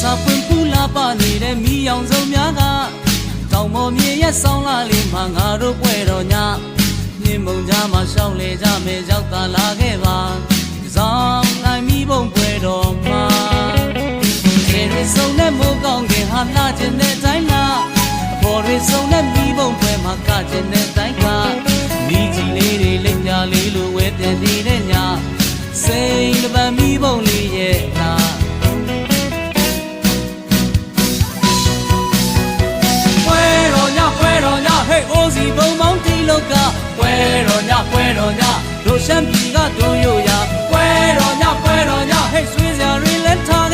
စာပွင့်ပူလာပါနေတဲ့မိအောင်စုံများကတောင်ပေါ်မြေရဲ့ဆောင်းလာလေးမှာငါတို့ပွဲတော်ညမြင်းမုံကြားမှာရှောင်းလေကြမယ်ရောက်သာလာခဲ့ပါဆောင်နိုင်မိဘုံပွဲတော်မှာကျေရစုံနဲ့မိုးကောင်းခင်ဟာလာခြင်းတဲ့တိုင်းလားအပေါ်ရစုံနဲ့မိဘုံပွဲမှာကခြင်းတဲ့တိုင်းကမိကြီးလေးတွေလက်ပြလေးလိုဝဲပြန်နေတဲ့ညစိန်တပံမိဘုံလေးရဲ့နာပွဲတော်ညဟဲ့အိုးစီဘုံမောင်းတီလောကပွဲတော်ညတို့ရှမ်းပြည်ကတို့ရိုးရပွဲတော်ညဟဲ့ဆွေးစရာတွေလက်ထား